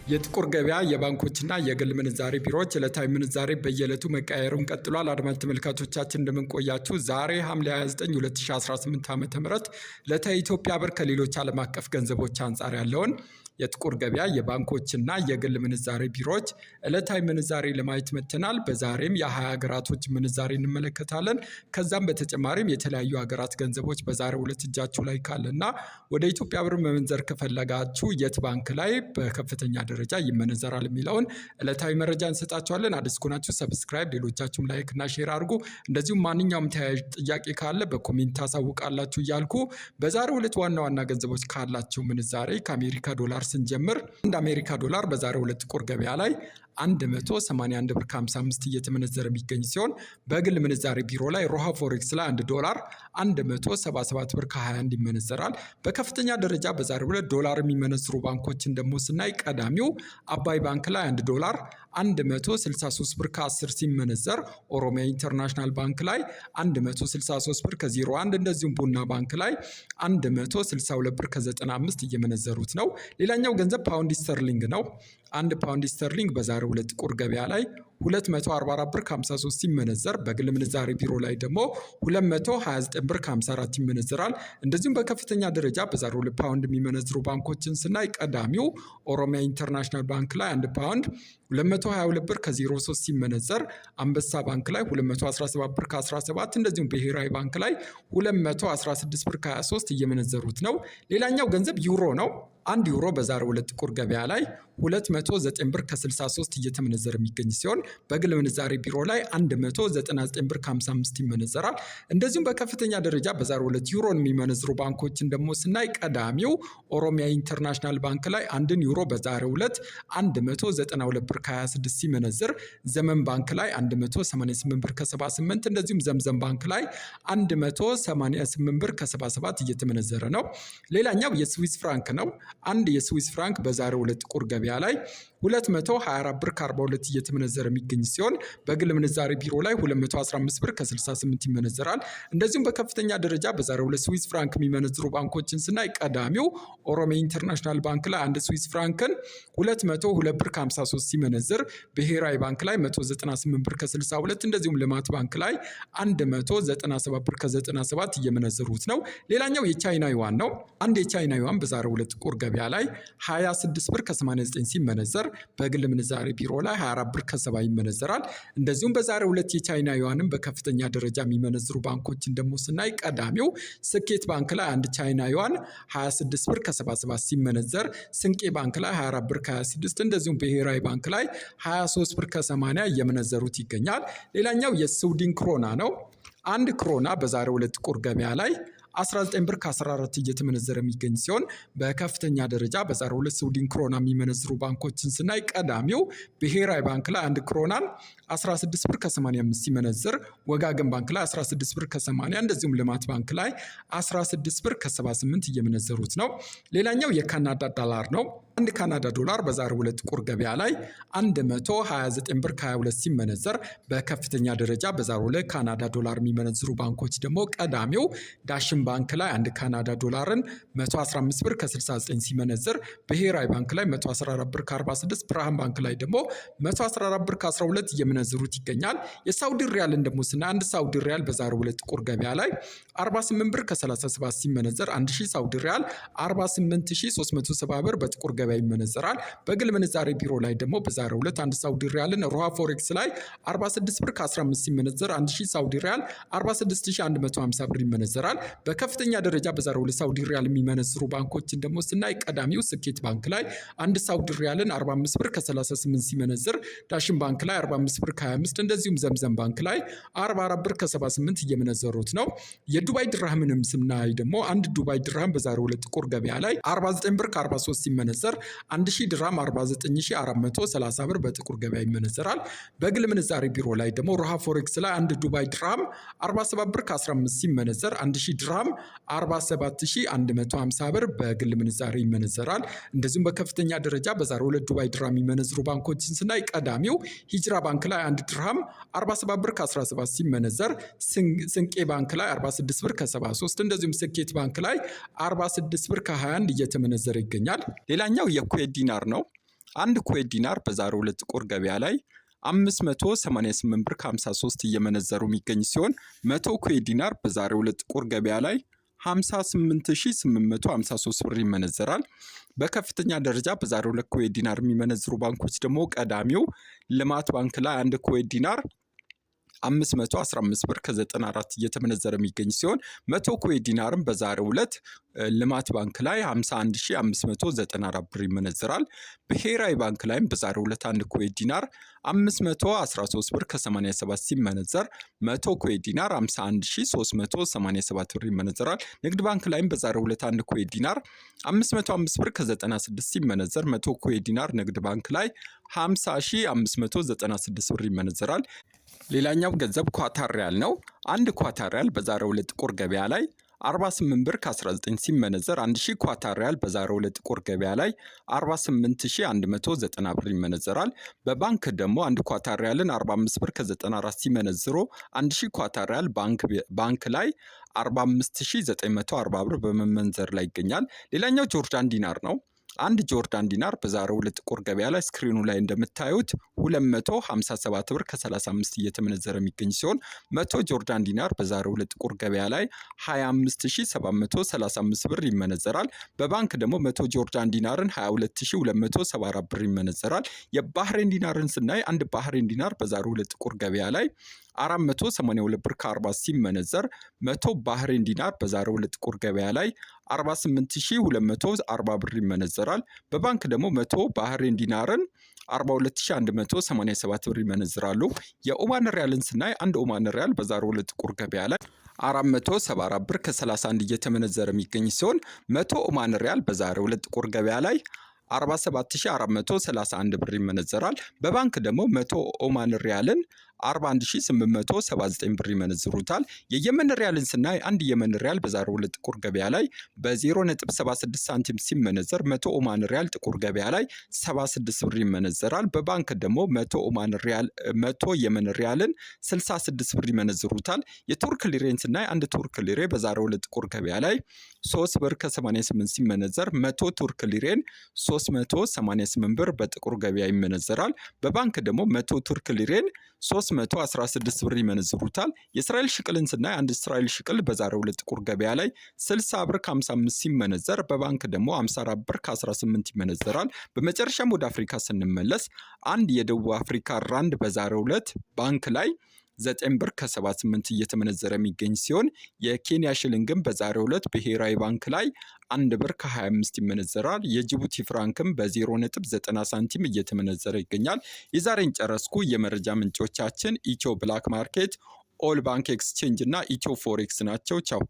የጥቁር ገበያ የባንኮችና የግል ምንዛሬ ቢሮዎች ዕለታዊ ምንዛሬ በየዕለቱ መቀያየሩን ቀጥሏል። አድማጭ ተመልካቾቻችን እንደምንቆያችሁ። ዛሬ ሐምሌ 29 2018 ዓ.ም ዕለታዊ ኢትዮጵያ ብር ከሌሎች ዓለም አቀፍ ገንዘቦች አንጻር ያለውን የጥቁር ገበያ የባንኮችና የግል ምንዛሬ ቢሮዎች ዕለታዊ ምንዛሬ ለማየት መጥተናል። በዛሬም የ20 ሀገራቶች ምንዛሬ እንመለከታለን። ከዛም በተጨማሪም የተለያዩ ሀገራት ገንዘቦች በዛሬው ዕለት እጃችሁ ላይ ካለና ወደ ኢትዮጵያ ብር መመንዘር ከፈለጋችሁ የት ባንክ ላይ በከፍተኛ ደረጃ ይመነዘራል የሚለውን ዕለታዊ መረጃ እንሰጣችኋለን። አዲስ ከሆናችሁ ሰብስክራይብ፣ ሌሎቻችሁም ላይክ እና ሼር አድርጉ። እንደዚሁም ማንኛውም ተያያዥ ጥያቄ ካለ በኮሜንት ታሳውቃላችሁ እያልኩ በዛሬው ዕለት ዋና ዋና ገንዘቦች ካላቸው ምንዛሬ ከአሜሪካ ዶላር ስንጀምር አንድ አሜሪካ ዶላር በዛሬው ዕለት ጥቁር ገበያ ላይ 181 ብር ከ55 እየተመነዘረ የሚገኝ ሲሆን በግል ምንዛሬ ቢሮ ላይ ሮሃ ፎሬክስ ላይ 1 ዶላር 177 ብር ከ21 ይመነዘራል። በከፍተኛ ደረጃ በዛሬው ዕለት ዶላር የሚመነዝሩ ባንኮችን ደግሞ ስናይ ቀዳሚው አባይ ባንክ ላይ 1 ዶላር 163 ብር ከ10 ሲመነዘር፣ ኦሮሚያ ኢንተርናሽናል ባንክ ላይ 163 ብር ከ01 እንደዚሁም ቡና ባንክ ላይ 162 ብር ከ95 እየመነዘሩት ነው። ሌላኛው ገንዘብ ፓውንድ ስተርሊንግ ነው። አንድ ፓውንድ ስተርሊንግ በዛሬው ዕለት ጥቁር ገበያ ላይ 244 ብር ከ53 ሲመነዘር በግል ምንዛሬ ቢሮ ላይ ደግሞ 229 ብር ከ54 ይመነዘራል። እንደዚሁም በከፍተኛ ደረጃ በዛሬው ዕለት ፓውንድ የሚመነዝሩ ባንኮችን ስናይ ቀዳሚው ኦሮሚያ ኢንተርናሽናል ባንክ ላይ 1 ፓውንድ 222 ብር ከ03 ሲመነዘር፣ አንበሳ ባንክ ላይ 217 ብር ከ17 እንደዚሁም ብሔራዊ ባንክ ላይ 216 ብር ከ23 እየመነዘሩት ነው። ሌላኛው ገንዘብ ዩሮ ነው። 1 ዩሮ በዛሬው ዕለት ጥቁር ገበያ ላይ 209 ብር ከ63 እየተመነዘረ የሚገኝ ሲሆን በግል ምንዛሬ ቢሮ ላይ 199 ብር ከ55 ይመነዘራል። እንደዚሁም በከፍተኛ ደረጃ በዛሬው ዕለት ዩሮን የሚመነዝሩ ባንኮችን ደግሞ ስናይ ቀዳሚው ኦሮሚያ ኢንተርናሽናል ባንክ ላይ 1 ዩሮ በዛሬው ዕለት 192 ብር ከ26 ሲመነዝር፣ ዘመን ባንክ ላይ 188 ብር ከ78 እንደዚሁም ዘምዘም ባንክ ላይ 188 ብር ከ77 እየተመነዘረ ነው። ሌላኛው የስዊስ ፍራንክ ነው። አንድ የስዊስ ፍራንክ በዛሬው ዕለት ጥቁር ገበያ ላይ 224 ብር ከ42 እየተመነዘረ የሚገኝ ሲሆን በግል ምንዛሬ ቢሮ ላይ 215 ብር ከ68 ይመነዘራል። እንደዚሁም በከፍተኛ ደረጃ በዛሬው ዕለት ስዊስ ፍራንክ የሚመነዝሩ ባንኮችን ስናይ ቀዳሚው ኦሮሚያ ኢንተርናሽናል ባንክ ላይ 1 ስዊስ ፍራንክን 202 ብር ከ53 ሲመነዝር፣ ብሔራዊ ባንክ ላይ 198 ብር ከ62 እንደዚሁም ልማት ባንክ ላይ 197 ብር ከ97 እየመነዘሩት ነው። ሌላኛው የቻይና ዩዋን ነው። አንድ የቻይና ዩዋን በዛሬው ዕለት ጥቁር ገበያ ላይ 26 ብር ከ89 ሲመነዘር በግል ምንዛሬ ቢሮ ላይ 24 ብር ከ70 ይመነዘራል። እንደዚሁም በዛሬው ዕለት የቻይና ዩዋንን በከፍተኛ ደረጃ የሚመነዝሩ ባንኮችን ደግሞ ስናይ ቀዳሚው ስኬት ባንክ ላይ 1 ቻይና ዩዋን 26 ብር ከ77 ሲመነዘር፣ ስንቄ ባንክ ላይ 24 ብር ከ26 እንደዚሁም ብሔራዊ ባንክ ላይ 23 ብር ከ80 እየመነዘሩት ይገኛል። ሌላኛው የስዊድን ክሮና ነው። 1 ክሮና በዛሬው ዕለት ጥቁር ገበያ ላይ 19 ብር ከ14 እየተመነዘረ የሚገኝ ሲሆን በከፍተኛ ደረጃ በዛሬው ዕለት ስዊድን ክሮና የሚመነዝሩ ባንኮችን ስናይ ቀዳሚው ብሔራዊ ባንክ ላይ 1 ክሮናን 16 ብር ከ85 ሲመነዝር፣ ወጋገን ባንክ ላይ 16 ብር ከ80 እንደዚሁም ልማት ባንክ ላይ 16 ብር ከ78 እየመነዘሩት ነው። ሌላኛው የካናዳ ዶላር ነው። 1 ካናዳ ዶላር በዛሬው ዕለት ጥቁር ገበያ ላይ 129 ብር ከ22 ሲመነዘር በከፍተኛ ደረጃ በዛሬው ዕለት ካናዳ ዶላር የሚመነዝሩ ባንኮች ደግሞ ቀዳሚው ዳሽን ባንክ ላይ 1 ካናዳ ዶላርን 115 ብር ከ69 ሲመነዝር፣ ብሔራዊ ባንክ ላይ 114 ብር ከ46፣ ብርሃን ባንክ ላይ ደግሞ 114 ብር ከ12 እየመነዘሩት ይገኛል። የሳውዲ ሪያልን ደግሞ ስናይ 1 ሳውዲ ሪያል በዛሬው ዕለት ጥቁር ገበያ ላይ 48 ብር ከ37 ሲመነዘር 1000 ሳውዲ ሪያል 48370 ብር በጥቁር ገበያ ይመነዘራል። በግል ምንዛሬ ቢሮ ላይ ደግሞ በዛሬው ዕለት 1 ሳውዲ ሪያልን ሮሃ ፎሬክስ ላይ 46 ብር ከ15 ሲመነዘር 1000 ሳውዲ ሪያል 46150 ብር ይመነዘራል። በከፍተኛ ደረጃ በዛሬው ዕለት ሳውዲ ሪያል የሚመነዝሩ ባንኮችን ደግሞ ስናይ ቀዳሚው ስኬት ባንክ ላይ 1 ሳውዲ ሪያልን 45 ብር ከ38 ሲመነዝር፣ ዳሽን ባንክ ላይ 45 ብር ከ25 እንደዚሁም ዘምዘም ባንክ ላይ 44 ብር ከ78 እየመነዘሩት ነው። የዱባይ ድርሃምንም ስናይ ደግሞ 1 ዱባይ ድርሃም በዛሬው ዕለት ጥቁር ገበያ ላይ 49 ብር ከ43 ሲመነዘር 1000 ድርሃም 49430 ብር በጥቁር ገበያ ይመነዘራል። በግል ምንዛሬ ቢሮ ላይ ደግሞ ሮሃ ፎሬክስ ላይ 1 ዱባይ ድርሃም 47 ብር ከ15 ሲመነዘር 1000 ድርሃም 47150 ብር በግል ምንዛሬ ይመነዘራል። እንደዚሁም በከፍተኛ ደረጃ በዛሬው ዕለት ዱባይ ድርሃም የሚመነዝሩ ባንኮችን ስናይ ቀዳሚው ሂጅራ ባንክ ላይ 1 ድርሃም 47 ብር ከ17 ሲመነዘር፣ ስንቄ ባንክ ላይ 46 ብር ከ73 እንደዚሁም ስኬት ባንክ ላይ 46 ብር ከ21 እየተመነዘረ ይገኛል። ሌላኛው የኩዌት ዲናር ነው። አንድ ኩዌት ዲናር በዛሬው ዕለት ጥቁር ገበያ ላይ 588 ብር ከ53 እየመነዘሩ የሚገኝ ሲሆን 100 ኩዌት ዲናር በዛሬው ዕለት ጥቁር ገበያ ላይ 58853 ብር ይመነዘራል። በከፍተኛ ደረጃ በዛሬው ዕለት ኩዌት ዲናር የሚመነዝሩ ባንኮች ደግሞ ቀዳሚው ልማት ባንክ ላይ አንድ ኩዌት ዲናር 515 ብር ከ94 እየተመነዘረ የሚገኝ ሲሆን 100 ኩዌት ዲናርም በዛሬው ዕለት ልማት ባንክ ላይ 51594 ብር ይመነዘራል። ብሔራዊ ባንክ ላይም በዛሬው ዕለት አንድ ኩዌት ዲናር 513 ብር ከ87 ሲመነዘር 100 ኩዌት ዲናር 51387 ብር ይመነዘራል። ንግድ ባንክ ላይም በዛሬው ዕለት አንድ ኩዌት ዲናር 505 ብር ከ96 ሲመነዘር 100 ኩዌት ዲናር ንግድ ባንክ ላይ 50596 ብር ይመነዘራል። ሌላኛው ገንዘብ ኳታር ሪያል ነው። አንድ ኳታር ሪያል በዛሬው ዕለት ጥቁር ገበያ ላይ 48 ብር ከ19 ሲመነዘር 1000 ኳታር ሪያል በዛሬው ዕለት ጥቁር ገበያ ላይ 48190 ብር ይመነዘራል። በባንክ ደግሞ አንድ ኳታር ሪያልን 45 ብር ከ94 ሲመነዝሩ 1000 ኳታር ሪያል ባንክ ላይ 45940 ብር በመመንዘር ላይ ይገኛል። ሌላኛው ጆርዳን ዲናር ነው። አንድ ጆርዳን ዲናር በዛሬው ዕለት ጥቁር ገበያ ላይ ስክሪኑ ላይ እንደምታዩት 257 ብር ከ35 እየተመነዘረ የሚገኝ ሲሆን 100 ጆርዳን ዲናር በዛሬው ዕለት ጥቁር ገበያ ላይ 25735 ብር ይመነዘራል። በባንክ ደግሞ 100 ጆርዳን ዲናርን 22274 ብር ይመነዘራል። የባህሬን ዲናርን ስናይ አንድ ባህሬን ዲናር በዛሬው ዕለት ጥቁር ገበያ ላይ 482 ብር ከ40 ሲመነዘር 100 ባህሬን ዲናር በዛሬው ዕለት ጥቁር ገበያ ላይ 48240 ብር ይመነዘራል። በባንክ ደግሞ 100 ባህሬን ዲናርን 42187 ብር ይመነዝራሉ። የኦማን ሪያልን ስናይ አንድ ኦማን ሪያል በዛሬው ዕለት ጥቁር ገበያ ላይ 474 ብር ከ31 እየተመነዘረ የሚገኝ ሲሆን 100 ኦማን ሪያል በዛሬው ዕለት ጥቁር ገበያ ላይ 47431 ብር ይመነዘራል። በባንክ ደግሞ 100 ኦማን ሪያልን 41879 ብር ይመነዝሩታል። የየመን ሪያልን ስናይ አንድ የመን ሪያል በዛሬው ዕለት ጥቁር ገበያ ላይ በ0.76 ሳንቲም ሲመነዘር 100 ኦማን ሪያል ጥቁር ገበያ ላይ 76 ብር ይመነዘራል። በባንክ ደግሞ 100 የመን ሪያልን 66 ብር ይመነዝሩታል። የቱርክ ሊሬን ስናይ አንድ ቱርክ ሊሬ በዛሬው ዕለት ጥቁር ገበያ ላይ 3 ብር ከ88 ሲመነዘር 100 ቱርክ ሊሬን 388 ብር በጥቁር ገበያ ይመነዘራል። በባንክ ደግሞ 100 ቱርክ ሊሬን 316 ብር ይመነዝሩታል። የእስራኤል ሽቅልን ስናይ አንድ እስራኤል ሽቅል በዛሬው ዕለት ጥቁር ገበያ ላይ 60 ብር ከ55 ሲመነዘር በባንክ ደግሞ 54 ብር ከ18 ይመነዘራል። በመጨረሻም ወደ አፍሪካ ስንመለስ አንድ የደቡብ አፍሪካ ራንድ በዛሬው ዕለት ባንክ ላይ 9 ብር ከ78 እየተመነዘረ የሚገኝ ሲሆን የኬንያ ሽልንግም በዛሬው ዕለት ብሔራዊ ባንክ ላይ 1 ብር ከ25 ይመነዘራል። የጅቡቲ ፍራንክም በ0.90 ሳንቲም እየተመነዘረ ይገኛል። የዛሬን ጨረስኩ። የመረጃ ምንጮቻችን ኢትዮ ብላክ ማርኬት፣ ኦል ባንክ ኤክስቼንጅ እና ኢትዮ ፎሬክስ ናቸው። ቻው።